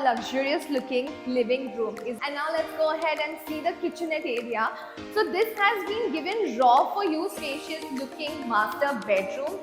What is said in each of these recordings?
luxurious looking living room. And now let's go ahead and see the kitchenette area. So this has been given raw for you, spacious looking master bedroom.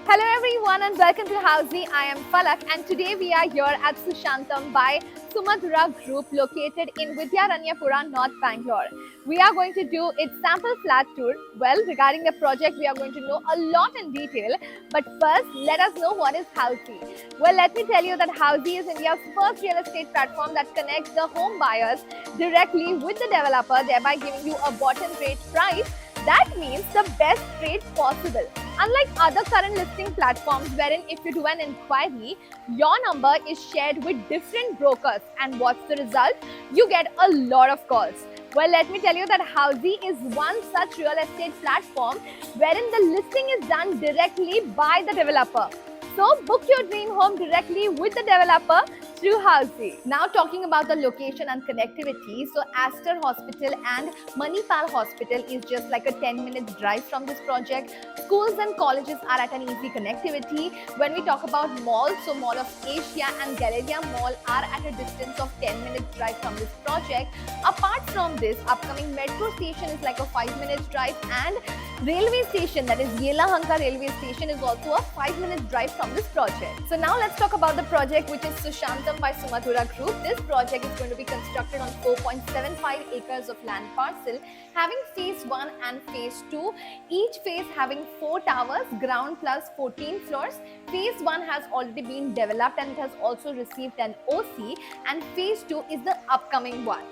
Hello everyone and welcome to Housey. I am Falak and today we are here at Sushantam by Sumadhura Group located in Vidyaranyapuram, North Bangalore. We are going to do its sample flat tour. Well, regarding the project, we are going to know a lot in detail. But first, let us know what is Housey. Well, let me tell you that Housey is India's first real estate platform that connects the home buyers directly with the developer, thereby giving you a bottom rate price. That means the best rate possible. Unlike other current listing platforms wherein if you do an inquiry, your number is shared with different brokers and what's the result? You get a lot of calls. Well, let me tell you that Housey is one such real estate platform wherein the listing is done directly by the developer. So book your dream home directly with the developer through Housey. Now talking about the location and connectivity, so Aster Hospital and Manipal Hospital is just like a 10-minute drive from this project. Schools and colleges are at an easy connectivity. When we talk about malls, so Mall of Asia and Galleria Mall are at a distance of 10-minute drive from this project. Apart from this, upcoming metro station is like a 5-minute drive and railway station, that is Yelahanka railway station, is also a 5-minute drive from this project. So now let's talk about the project which is Sushantam by Sumadhura Group. This project is going to be constructed on 4.75 acres of land parcel having phase 1 and phase 2, each phase having 4 towers, ground plus 14 floors. Phase 1 has already been developed and it has also received an OC, and phase 2 is the upcoming one.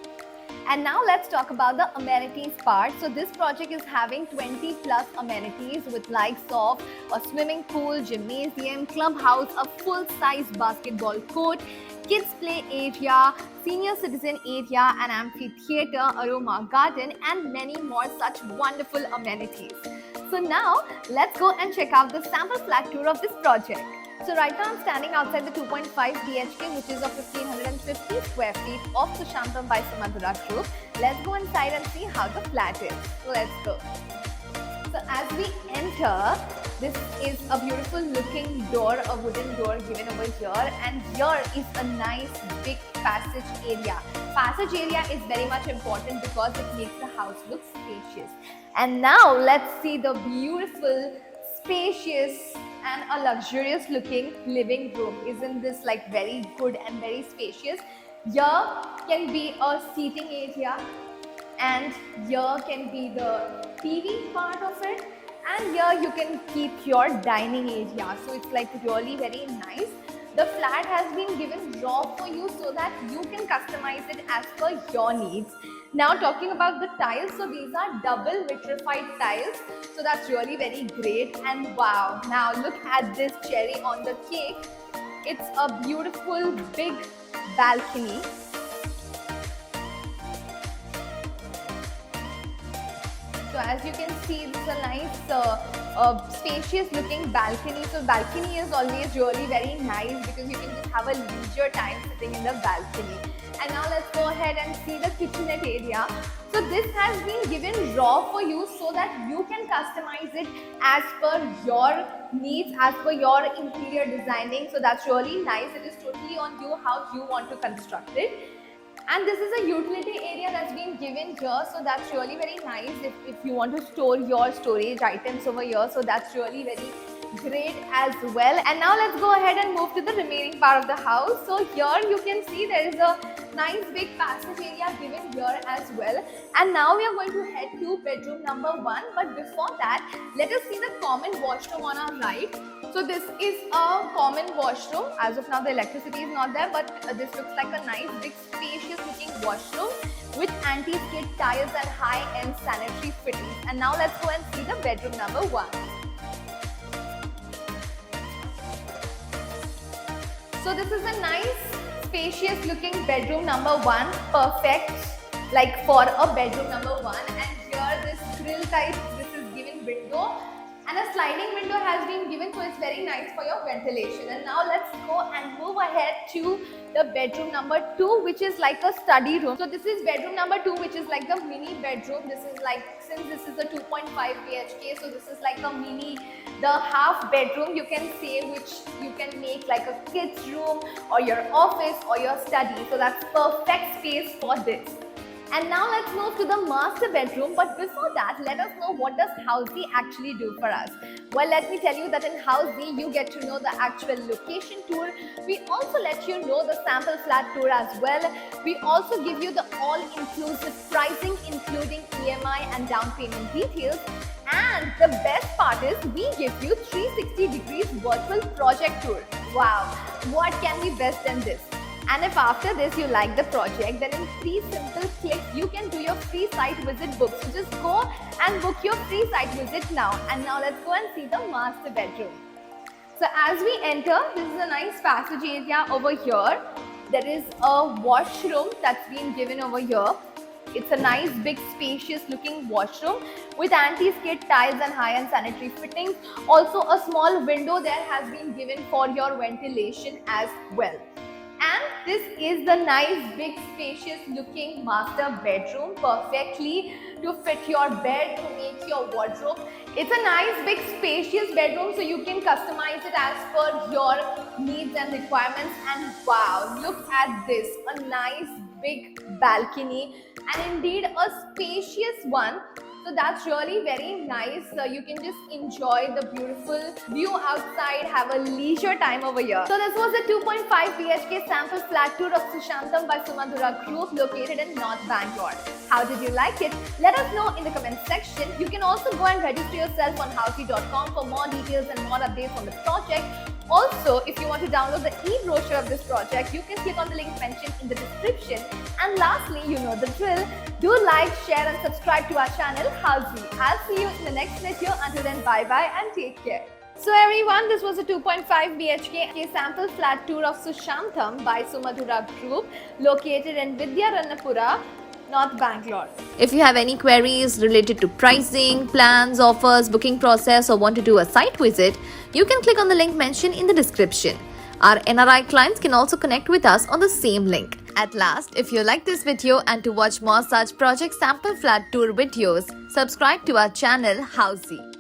And now let's talk about the amenities part. So this project is having 20 plus amenities with likes of a swimming pool, gymnasium, clubhouse, a full-size basketball court, kids play area, senior citizen area, an amphitheater, aroma garden, and many more such wonderful amenities. So now let's go and check out the sample flat tour of this project. So right now I'm standing outside the 2.5 BHK, which is of 1550 square feet of Sushantam by Sumadhura Group. Let's go inside and see how the flat is. So let's go. So as we enter, this is a beautiful looking door, a wooden door given over here, and here is a nice big passage area. Passage area is very much important because it makes the house look spacious. And now let's see the beautiful, spacious and a luxurious looking living room. Isn't this like very good and very spacious? Here can be a seating area and here can be the TV part of it, and here you can keep your dining area. So it's like really very nice. The flat has been given raw for you so that you can customize it as per your needs. Now talking about the tiles, so these are double vitrified tiles, so that's really very great. And wow, now look at this cherry on the cake. It's a beautiful big balcony. So as you can see, it's a nice spacious looking balcony. So balcony is always really very nice because you can just have a leisure time sitting in the balcony. And now let's go ahead and see the kitchenette area. So this has been given raw for you so that you can customize it as per your needs, as per your interior designing. So that's really nice. It is totally on you how you want to construct it. And this is a utility area that's been given here, so that's really very nice if you want to store your storage items over here. So that's really very great as well. And now let's go ahead and move to the remaining part of the house. So here you can see there is a nice big passage area given here as well. And now we are going to head to bedroom number 1. But before that, let us see the common washroom on our right. So this is a common washroom. As of now, the electricity is not there, but this looks like a nice big spacious looking washroom with anti-skid tiles and high-end sanitary fittings. And now let's go and see the bedroom number 1. So this is a nice spacious looking bedroom number 1, perfect like for a bedroom number 1. And here this grill type, this is given window, and a sliding window has been given, so it's very nice for your ventilation. And now let's go and move ahead to the bedroom number 2, which is like a study room. So this is bedroom number 2, which is like the mini bedroom. This is like, since this is a 2.5 BHK, so this is like a mini the half bedroom you can say, which you can make like a kid's room or your office or your study. So that's perfect space for this. And now let's move to the master bedroom. But before that, let us know what does Housey actually do for us. Well, let me tell you that in Housey, you get to know the actual location tour. We also let you know the sample flat tour as well. We also give you the all-inclusive pricing, including EMI and down payment details. And the best part is we give you 360 degrees virtual project tour. Wow, what can be best than this? And if after this you like the project, then in 3 simple clicks you can do your free site visit book. So just go and book your free site visit now. And now let's go and see the master bedroom. So as we enter, this is a nice passage area over here. There is a washroom that's been given over here. It's a nice big spacious looking washroom with anti-skid tiles and high-end sanitary fittings. Also a small window there has been given for your ventilation as well. And this is the nice big spacious looking master bedroom, perfectly to fit your bed, to make your wardrobe. It's a nice big spacious bedroom, so you can customize it as per your needs and requirements. And wow, look at this, a nice big balcony and indeed a spacious one. So that's really very nice. You can just enjoy the beautiful view outside, have a leisure time over here. So this was a 2.5 BHK sample flat tour of Sushantam by Sumadhura Group located in North Bangalore. How did you like it? Let us know in the comment section. You can also go and register yourself on housey.com for more details and more updates on the project. Also, if you want to download the e-brochure of this project, you can click on the link mentioned in the description. And lastly, you know the drill. Do like, share and subscribe to our channel, Housey. I'll see you in the next video. Until then, bye-bye and take care. So everyone, this was a 2.5 BHK sample flat tour of Sushantam by Sumadhura Group located in Vidyaranapura, North Bangalore. If you have any queries related to pricing, plans, offers, booking process or want to do a site visit, you can click on the link mentioned in the description. Our NRI clients can also connect with us on the same link. At last, if you like this video and to watch more such project sample flat tour videos, subscribe to our channel Housey.